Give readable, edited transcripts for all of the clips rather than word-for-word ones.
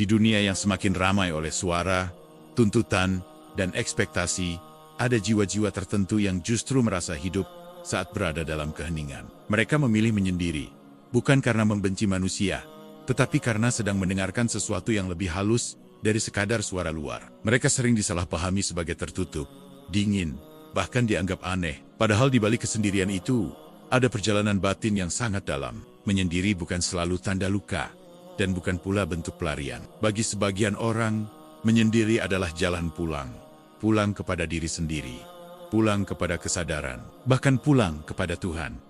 Di dunia yang semakin ramai oleh suara, tuntutan, dan ekspektasi, ada jiwa-jiwa tertentu yang justru merasa hidup saat berada dalam keheningan. Mereka memilih menyendiri, bukan karena membenci manusia, tetapi karena sedang mendengarkan sesuatu yang lebih halus dari sekadar suara luar. Mereka sering disalahpahami sebagai tertutup, dingin, bahkan dianggap aneh. Padahal di balik kesendirian itu, ada perjalanan batin yang sangat dalam. Menyendiri bukan selalu tanda luka, dan bukan pula bentuk pelarian. Bagi sebagian orang, menyendiri adalah jalan pulang. Pulang kepada diri sendiri, pulang kepada kesadaran, bahkan pulang kepada Tuhan.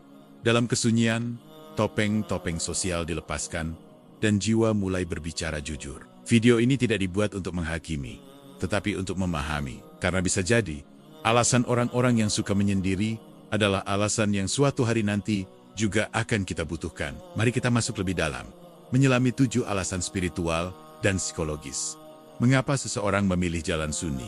Dalam kesunyian, topeng-topeng sosial dilepaskan, dan jiwa mulai berbicara jujur. Video ini tidak dibuat untuk menghakimi, tetapi untuk memahami. Karena bisa jadi, alasan orang-orang yang suka menyendiri adalah alasan yang suatu hari nanti juga akan kita butuhkan. Mari kita masuk lebih dalam, menyelami 7 alasan spiritual dan psikologis. Mengapa seseorang memilih jalan sunyi?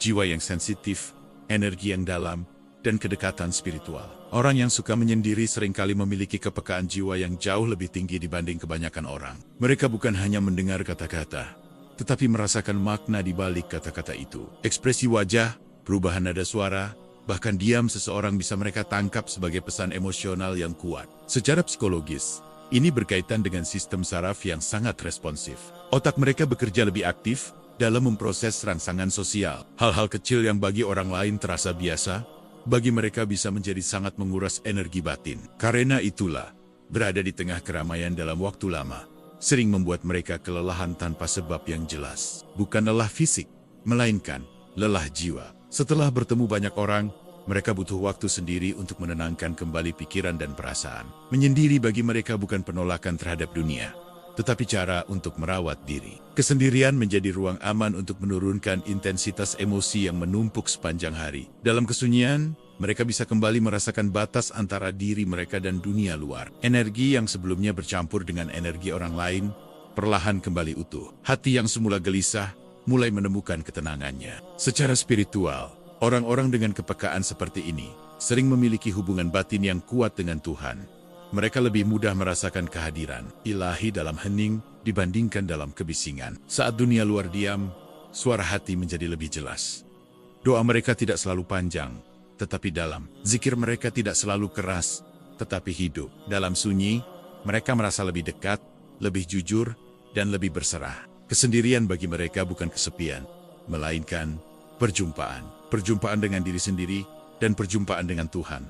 Jiwa yang sensitif, energi yang dalam, dan kedekatan spiritual. Orang yang suka menyendiri seringkali memiliki kepekaan jiwa yang jauh lebih tinggi dibanding kebanyakan orang. Mereka bukan hanya mendengar kata-kata, tetapi merasakan makna di balik kata-kata itu. Ekspresi wajah, perubahan nada suara, bahkan diam seseorang bisa mereka tangkap sebagai pesan emosional yang kuat. Secara psikologis, ini berkaitan dengan sistem saraf yang sangat responsif. Otak mereka bekerja lebih aktif dalam memproses rangsangan sosial. Hal-hal kecil yang bagi orang lain terasa biasa, bagi mereka bisa menjadi sangat menguras energi batin. Karena itulah, berada di tengah keramaian dalam waktu lama sering membuat mereka kelelahan tanpa sebab yang jelas. Bukan lelah fisik, melainkan lelah jiwa. Setelah bertemu banyak orang, mereka butuh waktu sendiri untuk menenangkan kembali pikiran dan perasaan. Menyendiri bagi mereka bukan penolakan terhadap dunia, tetapi cara untuk merawat diri. Kesendirian menjadi ruang aman untuk menurunkan intensitas emosi yang menumpuk sepanjang hari. Dalam kesunyian, mereka bisa kembali merasakan batas antara diri mereka dan dunia luar. Energi yang sebelumnya bercampur dengan energi orang lain, perlahan kembali utuh. Hati yang semula gelisah, mulai menemukan ketenangannya. Secara spiritual, orang-orang dengan kepekaan seperti ini sering memiliki hubungan batin yang kuat dengan Tuhan. Mereka lebih mudah merasakan kehadiran ilahi dalam hening dibandingkan dalam kebisingan. Saat dunia luar diam, suara hati menjadi lebih jelas. Doa mereka tidak selalu panjang, tetapi dalam. Zikir mereka tidak selalu keras, tetapi hidup. Dalam sunyi, mereka merasa lebih dekat, lebih jujur, dan lebih berserah. Kesendirian bagi mereka bukan kesepian, melainkan perjumpaan. Perjumpaan dengan diri sendiri dan perjumpaan dengan Tuhan.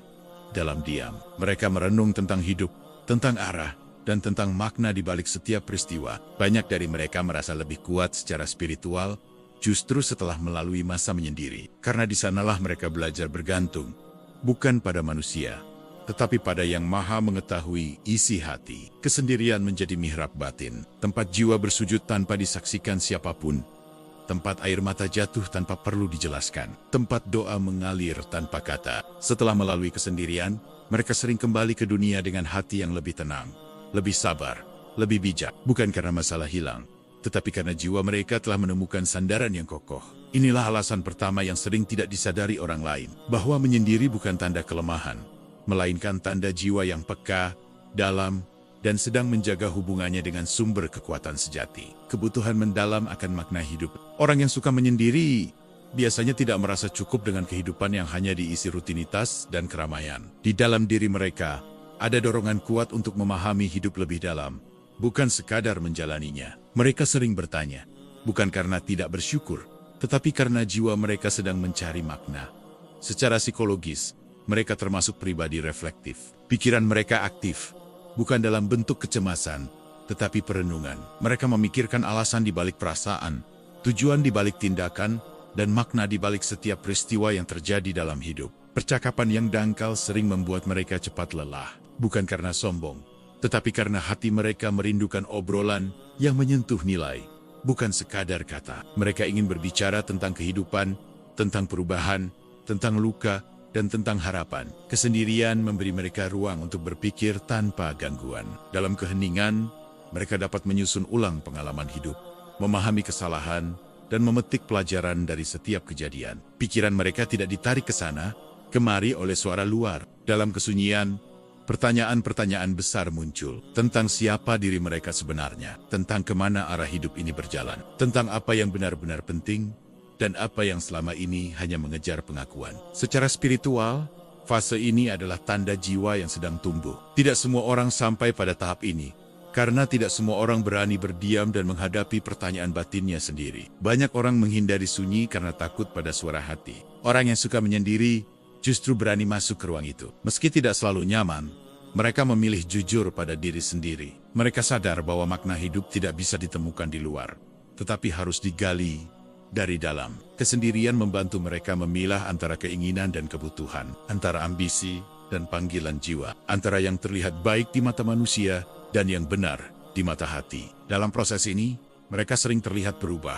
Dalam diam, mereka merenung tentang hidup, tentang arah, dan tentang makna di balik setiap peristiwa. Banyak dari mereka merasa lebih kuat secara spiritual justru setelah melalui masa menyendiri. Karena di sanalah mereka belajar bergantung, bukan pada manusia, tetapi pada Yang Maha Mengetahui isi hati. Kesendirian menjadi mihrab batin, tempat jiwa bersujud tanpa disaksikan siapapun. Tempat air mata jatuh tanpa perlu dijelaskan. Tempat doa mengalir tanpa kata. Setelah melalui kesendirian, mereka sering kembali ke dunia dengan hati yang lebih tenang, lebih sabar, lebih bijak. Bukan karena masalah hilang, tetapi karena jiwa mereka telah menemukan sandaran yang kokoh. Inilah alasan pertama yang sering tidak disadari orang lain, bahwa menyendiri bukan tanda kelemahan, melainkan tanda jiwa yang peka, dalam, dan sedang menjaga hubungannya dengan sumber kekuatan sejati. Kebutuhan mendalam akan makna hidup. Orang yang suka menyendiri biasanya tidak merasa cukup dengan kehidupan yang hanya diisi rutinitas dan keramaian. Di dalam diri mereka, ada dorongan kuat untuk memahami hidup lebih dalam, bukan sekadar menjalaninya. Mereka sering bertanya, bukan karena tidak bersyukur, tetapi karena jiwa mereka sedang mencari makna. Secara psikologis, mereka termasuk pribadi reflektif. Pikiran mereka aktif, bukan dalam bentuk kecemasan, tetapi perenungan. Mereka memikirkan alasan di balik perasaan, tujuan di balik tindakan, dan makna di balik setiap peristiwa yang terjadi dalam hidup. Percakapan yang dangkal sering membuat mereka cepat lelah, bukan karena sombong, tetapi karena hati mereka merindukan obrolan yang menyentuh nilai, bukan sekadar kata. Mereka ingin berbicara tentang kehidupan, tentang perubahan, tentang luka, dan tentang harapan. Kesendirian memberi mereka ruang untuk berpikir tanpa gangguan. Dalam keheningan, mereka dapat menyusun ulang pengalaman hidup, memahami kesalahan, dan memetik pelajaran dari setiap kejadian. Pikiran mereka tidak ditarik ke sana, kemari oleh suara luar. Dalam kesunyian, Pertanyaan-pertanyaan besar muncul tentang siapa diri mereka sebenarnya, tentang kemana arah hidup ini berjalan, tentang apa yang benar-benar penting, dan apa yang selama ini hanya mengejar pengakuan. Secara spiritual, fase ini adalah tanda jiwa yang sedang tumbuh. Tidak semua orang sampai pada tahap ini, karena tidak semua orang berani berdiam dan menghadapi pertanyaan batinnya sendiri. Banyak orang menghindari sunyi karena takut pada suara hati. Orang yang suka menyendiri justru berani masuk ke ruang itu. Meski tidak selalu nyaman, mereka memilih jujur pada diri sendiri. Mereka sadar bahwa makna hidup tidak bisa ditemukan di luar, tetapi harus digali dari dalam. Kesendirian membantu mereka memilah antara keinginan dan kebutuhan, antara ambisi dan panggilan jiwa, antara yang terlihat baik di mata manusia dan yang benar di mata hati. Dalam proses ini, mereka sering terlihat berubah,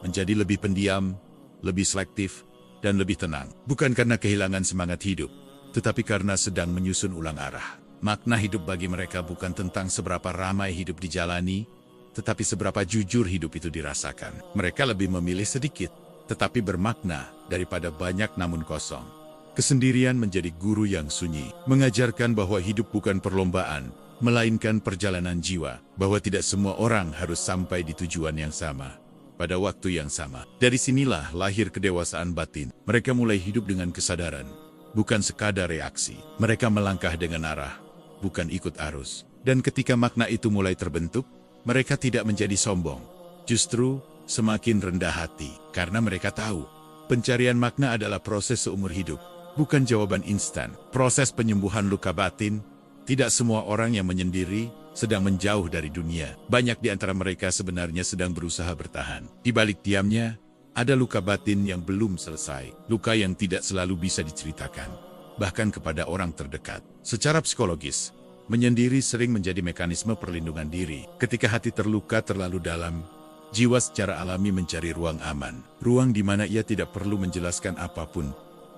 menjadi lebih pendiam, lebih selektif, dan lebih tenang. Bukan karena kehilangan semangat hidup, tetapi karena sedang menyusun ulang arah. Makna hidup bagi mereka bukan tentang seberapa ramai hidup dijalani, tetapi seberapa jujur hidup itu dirasakan. Mereka lebih memilih sedikit, tetapi bermakna daripada banyak namun kosong. Kesendirian menjadi guru yang sunyi, mengajarkan bahwa hidup bukan perlombaan, melainkan perjalanan jiwa, bahwa tidak semua orang harus sampai di tujuan yang sama pada waktu yang sama. Dari sinilah lahir kedewasaan batin. Mereka mulai hidup dengan kesadaran, bukan sekadar reaksi. Mereka melangkah dengan arah, bukan ikut arus. Dan ketika makna itu mulai terbentuk, mereka tidak menjadi sombong, justru semakin rendah hati, karena mereka tahu pencarian makna adalah proses seumur hidup, bukan jawaban instan. Proses penyembuhan luka batin. Tidak semua orang yang menyendiri sedang menjauh dari dunia. Banyak di antara mereka sebenarnya sedang berusaha bertahan. Di balik diamnya, ada luka batin yang belum selesai. Luka yang tidak selalu bisa diceritakan, bahkan kepada orang terdekat. Secara psikologis, menyendiri sering menjadi mekanisme perlindungan diri. Ketika hati terluka terlalu dalam, jiwa secara alami mencari ruang aman. Ruang di mana ia tidak perlu menjelaskan apapun.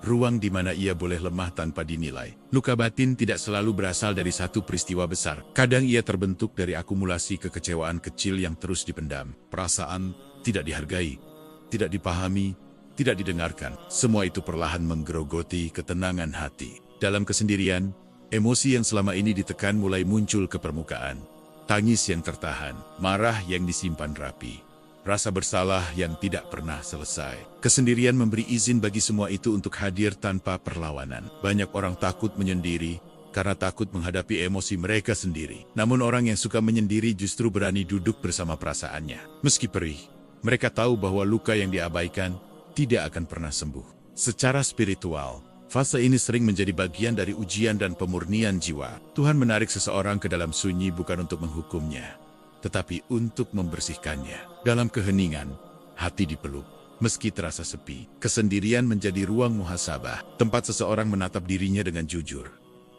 Ruang di mana ia boleh lemah tanpa dinilai. Luka batin tidak selalu berasal dari satu peristiwa besar. Kadang ia terbentuk dari akumulasi kekecewaan kecil yang terus dipendam. Perasaan tidak dihargai, tidak dipahami, tidak didengarkan. Semua itu perlahan menggerogoti ketenangan hati. Dalam kesendirian, emosi yang selama ini ditekan mulai muncul ke permukaan. Tangis yang tertahan, marah yang disimpan rapi, rasa bersalah yang tidak pernah selesai. Kesendirian memberi izin bagi semua itu untuk hadir tanpa perlawanan. Banyak orang takut menyendiri karena takut menghadapi emosi mereka sendiri. Namun orang yang suka menyendiri justru berani duduk bersama perasaannya. Meski perih, mereka tahu bahwa luka yang diabaikan tidak akan pernah sembuh. Secara spiritual, fase ini sering menjadi bagian dari ujian dan pemurnian jiwa. Tuhan menarik seseorang ke dalam sunyi bukan untuk menghukumnya, tetapi untuk membersihkannya. Dalam keheningan, hati dipeluk. Meski terasa sepi, kesendirian menjadi ruang muhasabah, tempat seseorang menatap dirinya dengan jujur,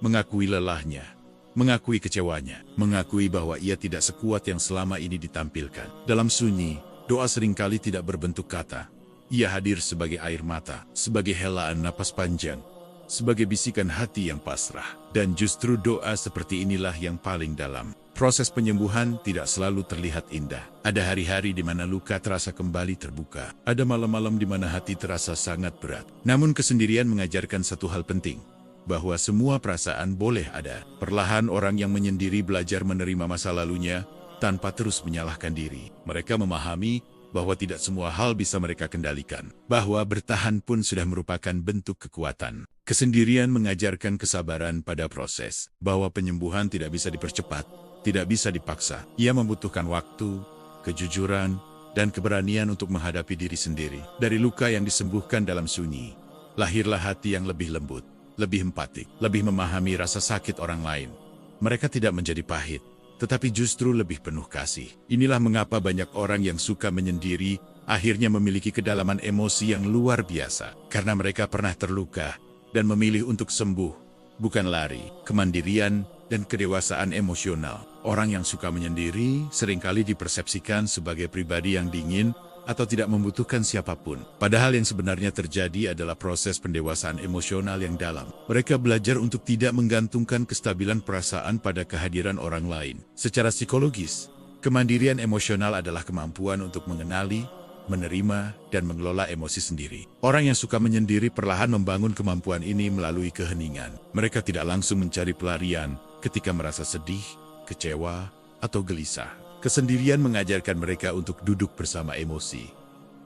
mengakui lelahnya, mengakui kecewanya, mengakui bahwa ia tidak sekuat yang selama ini ditampilkan. Dalam sunyi, doa seringkali tidak berbentuk kata. Ia hadir sebagai air mata, sebagai helaan napas panjang, sebagai bisikan hati yang pasrah. Dan justru doa seperti inilah yang paling dalam. Proses penyembuhan tidak selalu terlihat indah. Ada hari-hari di mana luka terasa kembali terbuka. Ada malam-malam di mana hati terasa sangat berat. Namun kesendirian mengajarkan satu hal penting, bahwa semua perasaan boleh ada. Perlahan orang yang menyendiri belajar menerima masa lalunya tanpa terus menyalahkan diri. Mereka memahami bahwa tidak semua hal bisa mereka kendalikan, bahwa bertahan pun sudah merupakan bentuk kekuatan. Kesendirian mengajarkan kesabaran pada proses, bahwa penyembuhan tidak bisa dipercepat, tidak bisa dipaksa. Ia membutuhkan waktu, kejujuran, dan keberanian untuk menghadapi diri sendiri. Dari luka yang disembuhkan dalam sunyi, lahirlah hati yang lebih lembut, lebih empatik, lebih memahami rasa sakit orang lain. Mereka tidak menjadi pahit, tetapi justru lebih penuh kasih. Inilah mengapa banyak orang yang suka menyendiri akhirnya memiliki kedalaman emosi yang luar biasa. Karena mereka pernah terluka dan memilih untuk sembuh, bukan lari. Kemandirian dan kedewasaan emosional. Orang yang suka menyendiri seringkali dipersepsikan sebagai pribadi yang dingin atau tidak membutuhkan siapapun. Padahal yang sebenarnya terjadi adalah proses pendewasaan emosional yang dalam. Mereka belajar untuk tidak menggantungkan kestabilan perasaan pada kehadiran orang lain. Secara psikologis, kemandirian emosional adalah kemampuan untuk mengenali, menerima, dan mengelola emosi sendiri. Orang yang suka menyendiri perlahan membangun kemampuan ini melalui keheningan. Mereka tidak langsung mencari pelarian ketika merasa sedih, kecewa, atau gelisah. Kesendirian mengajarkan mereka untuk duduk bersama emosi,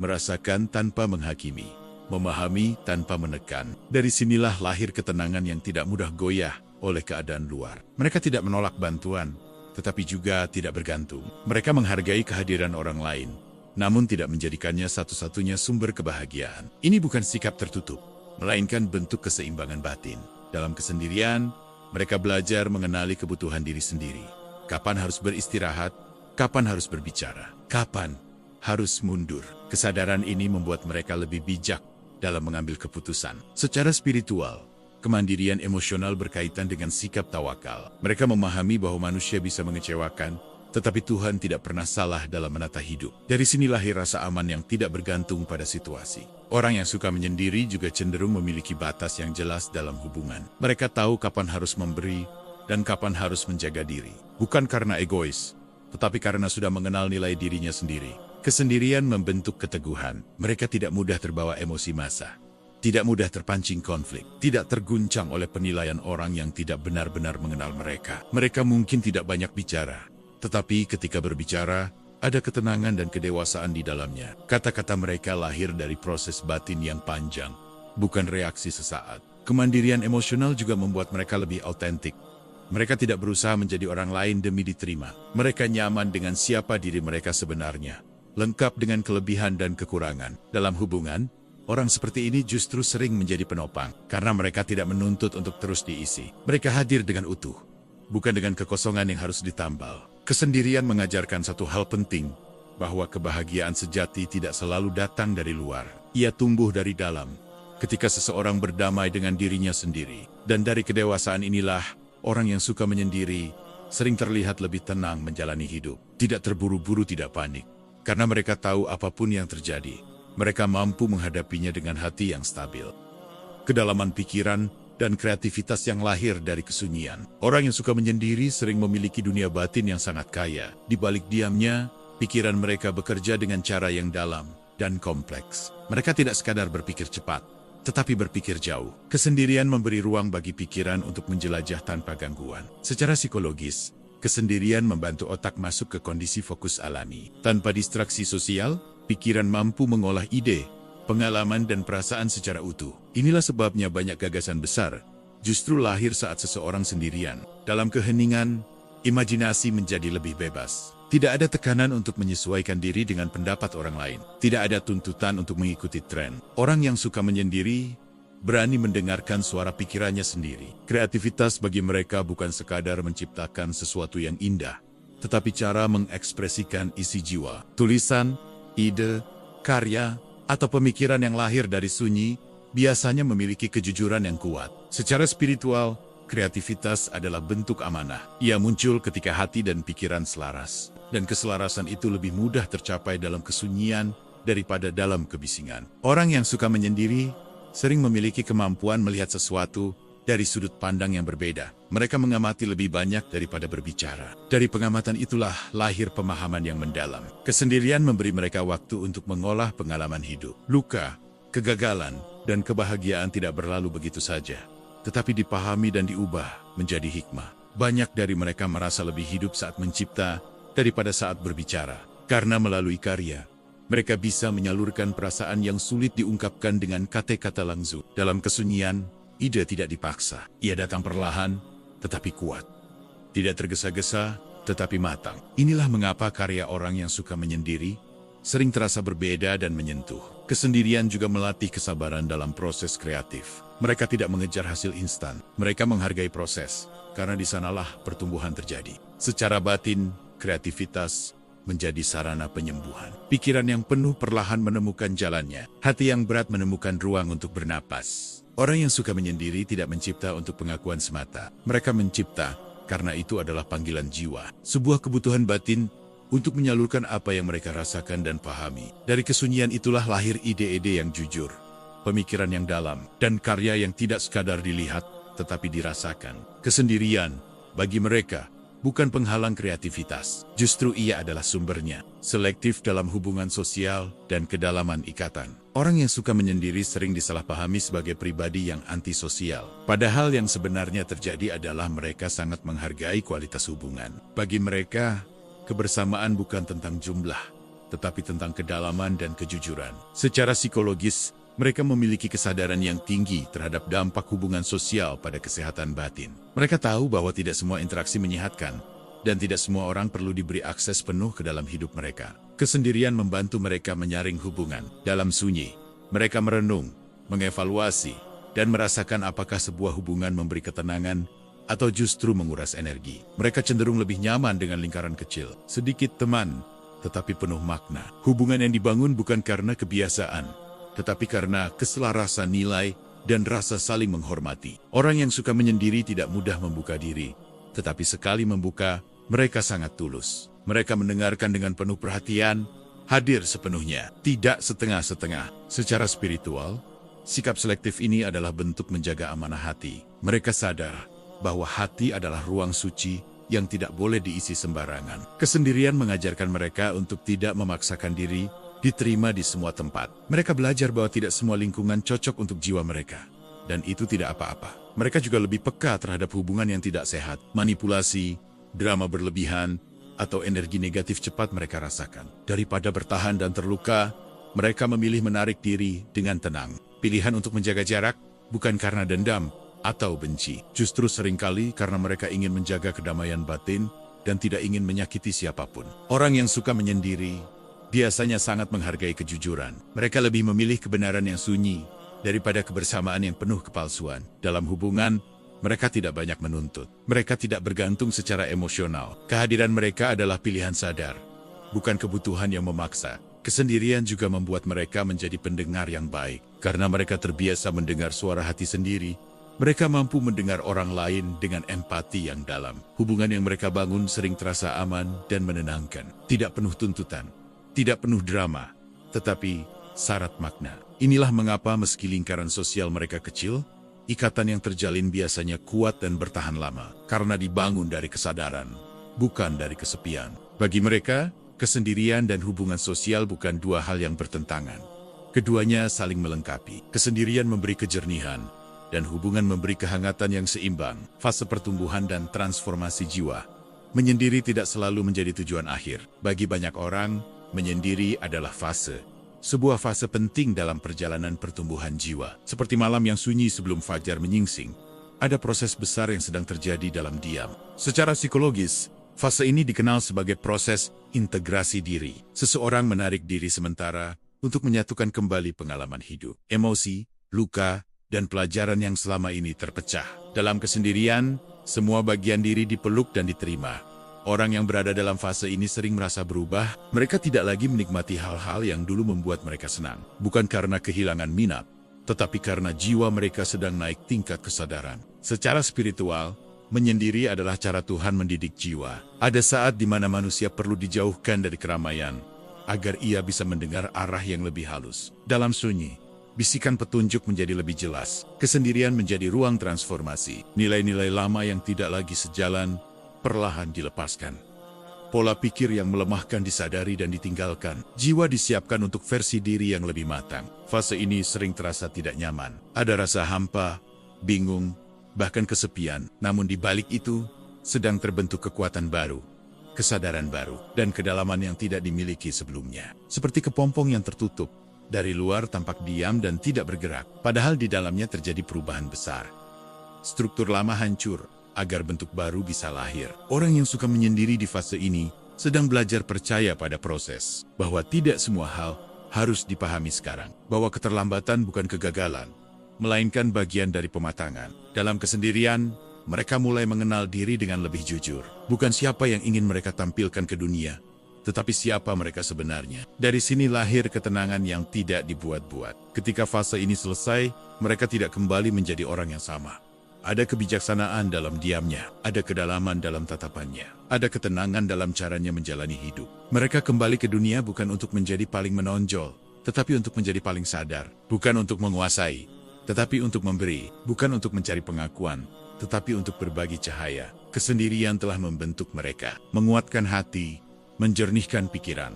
merasakan tanpa menghakimi, memahami tanpa menekan. Dari sinilah lahir ketenangan yang tidak mudah goyah oleh keadaan luar. Mereka tidak menolak bantuan, tetapi juga tidak bergantung. Mereka menghargai kehadiran orang lain, namun tidak menjadikannya satu-satunya sumber kebahagiaan. Ini bukan sikap tertutup, melainkan bentuk keseimbangan batin. Dalam kesendirian, mereka belajar mengenali kebutuhan diri sendiri. Kapan harus beristirahat, kapan harus berbicara, kapan harus mundur. Kesadaran ini membuat mereka lebih bijak dalam mengambil keputusan. Secara spiritual, kemandirian emosional berkaitan dengan sikap tawakal. Mereka memahami bahwa manusia bisa mengecewakan, tetapi Tuhan tidak pernah salah dalam menata hidup. Dari sini lahir rasa aman yang tidak bergantung pada situasi. Orang yang suka menyendiri juga cenderung memiliki batas yang jelas dalam hubungan. Mereka tahu kapan harus memberi dan kapan harus menjaga diri. Bukan karena egois, tetapi karena sudah mengenal nilai dirinya sendiri. Kesendirian membentuk keteguhan. Mereka tidak mudah terbawa emosi massa, tidak mudah terpancing konflik, tidak terguncang oleh penilaian orang yang tidak benar-benar mengenal mereka. Mereka mungkin tidak banyak bicara, tetapi ketika berbicara, ada ketenangan dan kedewasaan di dalamnya. Kata-kata mereka lahir dari proses batin yang panjang, bukan reaksi sesaat. Kemandirian emosional juga membuat mereka lebih autentik. Mereka tidak berusaha menjadi orang lain demi diterima. Mereka nyaman dengan siapa diri mereka sebenarnya, lengkap dengan kelebihan dan kekurangan. Dalam hubungan, orang seperti ini justru sering menjadi penopang, karena mereka tidak menuntut untuk terus diisi. Mereka hadir dengan utuh, bukan dengan kekosongan yang harus ditambal. Kesendirian mengajarkan satu hal penting, bahwa kebahagiaan sejati tidak selalu datang dari luar. Ia tumbuh dari dalam, ketika seseorang berdamai dengan dirinya sendiri. Dan dari kedewasaan inilah, orang yang suka menyendiri, sering terlihat lebih tenang menjalani hidup. Tidak terburu-buru, tidak panik. Karena mereka tahu apapun yang terjadi, mereka mampu menghadapinya dengan hati yang stabil. Kedalaman pikiran dan kreativitas yang lahir dari kesunyian. Orang yang suka menyendiri sering memiliki dunia batin yang sangat kaya. Di balik diamnya, pikiran mereka bekerja dengan cara yang dalam dan kompleks. Mereka tidak sekadar berpikir cepat, tetapi berpikir jauh. Kesendirian memberi ruang bagi pikiran untuk menjelajah tanpa gangguan. Secara psikologis, kesendirian membantu otak masuk ke kondisi fokus alami. Tanpa distraksi sosial, pikiran mampu mengolah ide, pengalaman dan perasaan secara utuh. Inilah sebabnya banyak gagasan besar justru lahir saat seseorang sendirian. Dalam keheningan, imajinasi menjadi lebih bebas. Tidak ada tekanan untuk menyesuaikan diri dengan pendapat orang lain. Tidak ada tuntutan untuk mengikuti tren. Orang yang suka menyendiri berani mendengarkan suara pikirannya sendiri. Kreativitas bagi mereka bukan sekadar menciptakan sesuatu yang indah, tetapi cara mengekspresikan isi jiwa. Tulisan, ide, karya, atau pemikiran yang lahir dari sunyi biasanya memiliki kejujuran yang kuat. Secara spiritual, kreativitas adalah bentuk amanah. Ia muncul ketika hati dan pikiran selaras. Dan keselarasan itu lebih mudah tercapai dalam kesunyian daripada dalam kebisingan. Orang yang suka menyendiri sering memiliki kemampuan melihat sesuatu dari sudut pandang yang berbeda. Mereka mengamati lebih banyak daripada berbicara. Dari pengamatan itulah lahir pemahaman yang mendalam. Kesendirian memberi mereka waktu untuk mengolah pengalaman hidup. Luka, kegagalan, dan kebahagiaan tidak berlalu begitu saja, tetapi dipahami dan diubah menjadi hikmah. Banyak dari mereka merasa lebih hidup saat mencipta daripada saat berbicara. Karena melalui karya, mereka bisa menyalurkan perasaan yang sulit diungkapkan dengan kata-kata langsung. Dalam kesunyian, ide tidak dipaksa. Ia datang perlahan, tetapi kuat. Tidak tergesa-gesa, tetapi matang. Inilah mengapa karya orang yang suka menyendiri sering terasa berbeda dan menyentuh. Kesendirian juga melatih kesabaran dalam proses kreatif. Mereka tidak mengejar hasil instan. Mereka menghargai proses, karena di sanalah pertumbuhan terjadi. Secara batin, kreativitas menjadi sarana penyembuhan. Pikiran yang penuh perlahan menemukan jalannya. Hati yang berat menemukan ruang untuk bernapas. Orang yang suka menyendiri tidak mencipta untuk pengakuan semata. Mereka mencipta karena itu adalah panggilan jiwa. Sebuah kebutuhan batin untuk menyalurkan apa yang mereka rasakan dan pahami. Dari kesunyian itulah lahir ide-ide yang jujur, pemikiran yang dalam, dan karya yang tidak sekadar dilihat, tetapi dirasakan. Kesendirian, bagi mereka, bukan penghalang kreativitas. Justru ia adalah sumbernya. Selektif dalam hubungan sosial dan kedalaman ikatan. Orang yang suka menyendiri sering disalahpahami sebagai pribadi yang antisosial. Padahal yang sebenarnya terjadi adalah mereka sangat menghargai kualitas hubungan. Bagi mereka, kebersamaan bukan tentang jumlah, tetapi tentang kedalaman dan kejujuran. Secara psikologis, mereka memiliki kesadaran yang tinggi terhadap dampak hubungan sosial pada kesehatan batin. Mereka tahu bahwa tidak semua interaksi menyehatkan, dan tidak semua orang perlu diberi akses penuh ke dalam hidup mereka. Kesendirian membantu mereka menyaring hubungan. Dalam sunyi, mereka merenung, mengevaluasi, dan merasakan apakah sebuah hubungan memberi ketenangan atau justru menguras energi. Mereka cenderung lebih nyaman dengan lingkaran kecil. Sedikit teman, tetapi penuh makna. Hubungan yang dibangun bukan karena kebiasaan, tetapi karena keselarasan nilai dan rasa saling menghormati. Orang yang suka menyendiri tidak mudah membuka diri, tetapi sekali membuka, mereka sangat tulus. Mereka mendengarkan dengan penuh perhatian, hadir sepenuhnya, tidak setengah-setengah. Secara spiritual, sikap selektif ini adalah bentuk menjaga amanah hati. Mereka sadar bahwa hati adalah ruang suci yang tidak boleh diisi sembarangan. Kesendirian mengajarkan mereka untuk tidak memaksakan diri diterima di semua tempat. Mereka belajar bahwa tidak semua lingkungan cocok untuk jiwa mereka. Dan itu tidak apa-apa. Mereka juga lebih peka terhadap hubungan yang tidak sehat. Manipulasi, drama berlebihan, atau energi negatif cepat mereka rasakan. Daripada bertahan dan terluka, mereka memilih menarik diri dengan tenang. Pilihan untuk menjaga jarak bukan karena dendam atau benci. Justru seringkali karena mereka ingin menjaga kedamaian batin dan tidak ingin menyakiti siapapun. Orang yang suka menyendiri biasanya sangat menghargai kejujuran. Mereka lebih memilih kebenaran yang sunyi daripada kebersamaan yang penuh kepalsuan. Dalam hubungan, mereka tidak banyak menuntut. Mereka tidak bergantung secara emosional. Kehadiran mereka adalah pilihan sadar, bukan kebutuhan yang memaksa. Kesendirian juga membuat mereka menjadi pendengar yang baik. Karena mereka terbiasa mendengar suara hati sendiri, mereka mampu mendengar orang lain dengan empati yang dalam. Hubungan yang mereka bangun sering terasa aman dan menenangkan. Tidak penuh tuntutan, tidak penuh drama, tetapi syarat makna. Inilah mengapa meski lingkaran sosial mereka kecil, ikatan yang terjalin biasanya kuat dan bertahan lama. Karena dibangun dari kesadaran, bukan dari kesepian. Bagi mereka, kesendirian dan hubungan sosial bukan dua hal yang bertentangan. Keduanya saling melengkapi. Kesendirian memberi kejernihan, dan hubungan memberi kehangatan yang seimbang. Fase pertumbuhan dan transformasi jiwa. Menyendiri tidak selalu menjadi tujuan akhir. Bagi banyak orang, menyendiri adalah fase. Sebuah fase penting dalam perjalanan pertumbuhan jiwa. Seperti malam yang sunyi sebelum fajar menyingsing, ada proses besar yang sedang terjadi dalam diam. Secara psikologis, fase ini dikenal sebagai proses integrasi diri. Seseorang menarik diri sementara untuk menyatukan kembali pengalaman hidup, emosi, luka, dan pelajaran yang selama ini terpecah. Dalam kesendirian, semua bagian diri dipeluk dan diterima. Orang yang berada dalam fase ini sering merasa berubah. Mereka tidak lagi menikmati hal-hal yang dulu membuat mereka senang. Bukan karena kehilangan minat, tetapi karena jiwa mereka sedang naik tingkat kesadaran. Secara spiritual, menyendiri adalah cara Tuhan mendidik jiwa. Ada saat di mana manusia perlu dijauhkan dari keramaian, agar ia bisa mendengar arah yang lebih halus. Dalam sunyi, bisikan petunjuk menjadi lebih jelas. Kesendirian menjadi ruang transformasi. Nilai-nilai lama yang tidak lagi sejalan perlahan dilepaskan. Pola pikir yang melemahkan disadari dan ditinggalkan. Jiwa disiapkan untuk versi diri yang lebih matang. Fase ini sering terasa tidak nyaman. Ada rasa hampa, bingung, bahkan kesepian. Namun di balik itu, sedang terbentuk kekuatan baru, kesadaran baru, dan kedalaman yang tidak dimiliki sebelumnya. Seperti kepompong yang tertutup. Dari luar tampak diam dan tidak bergerak. Padahal di dalamnya terjadi perubahan besar. Struktur lama hancur agar bentuk baru bisa lahir. Orang yang suka menyendiri di fase ini sedang belajar percaya pada proses, bahwa tidak semua hal harus dipahami sekarang, bahwa keterlambatan bukan kegagalan, melainkan bagian dari pematangan. Dalam kesendirian, mereka mulai mengenal diri dengan lebih jujur. Bukan siapa yang ingin mereka tampilkan ke dunia, tetapi siapa mereka sebenarnya. Dari sini lahir ketenangan yang tidak dibuat-buat. Ketika fase ini selesai, mereka tidak kembali menjadi orang yang sama. Ada kebijaksanaan dalam diamnya, ada kedalaman dalam tatapannya, ada ketenangan dalam caranya menjalani hidup. Mereka kembali ke dunia bukan untuk menjadi paling menonjol, tetapi untuk menjadi paling sadar. Bukan untuk menguasai, tetapi untuk memberi. Bukan untuk mencari pengakuan, tetapi untuk berbagi cahaya. Kesendirian telah membentuk mereka, menguatkan hati, menjernihkan pikiran,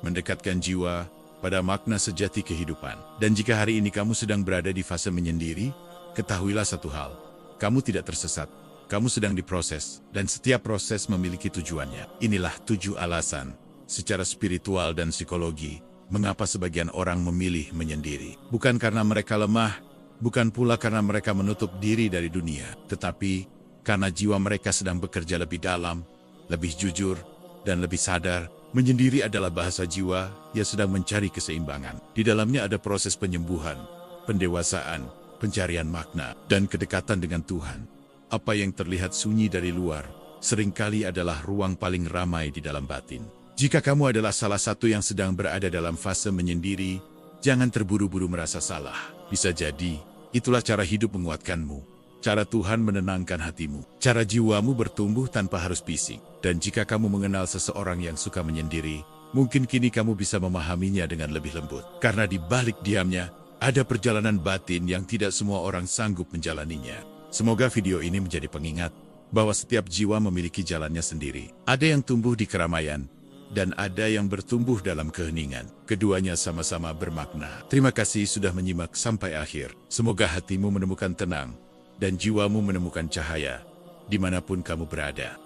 mendekatkan jiwa pada makna sejati kehidupan. Dan jika hari ini kamu sedang berada di fase menyendiri, ketahuilah satu hal, kamu tidak tersesat, kamu sedang diproses, dan setiap proses memiliki tujuannya. Inilah 7 alasan, secara spiritual dan psikologi, mengapa sebagian orang memilih menyendiri. Bukan karena mereka lemah, bukan pula karena mereka menutup diri dari dunia, tetapi karena jiwa mereka sedang bekerja lebih dalam, lebih jujur, dan lebih sadar. Menyendiri adalah bahasa jiwa yang sedang mencari keseimbangan. Di dalamnya ada proses penyembuhan, pendewasaan, pencarian makna, dan kedekatan dengan Tuhan. Apa yang terlihat sunyi dari luar, seringkali adalah ruang paling ramai di dalam batin. Jika kamu adalah salah satu yang sedang berada dalam fase menyendiri, jangan terburu-buru merasa salah. Bisa jadi, itulah cara hidup menguatkanmu. Cara Tuhan menenangkan hatimu. Cara jiwamu bertumbuh tanpa harus bising. Dan jika kamu mengenal seseorang yang suka menyendiri, mungkin kini kamu bisa memahaminya dengan lebih lembut. Karena di balik diamnya, ada perjalanan batin yang tidak semua orang sanggup menjalaninya. Semoga video ini menjadi pengingat bahwa setiap jiwa memiliki jalannya sendiri. Ada yang tumbuh di keramaian, dan ada yang bertumbuh dalam keheningan. Keduanya sama-sama bermakna. Terima kasih sudah menyimak sampai akhir. Semoga hatimu menemukan tenang, dan jiwamu menemukan cahaya, dimanapun kamu berada.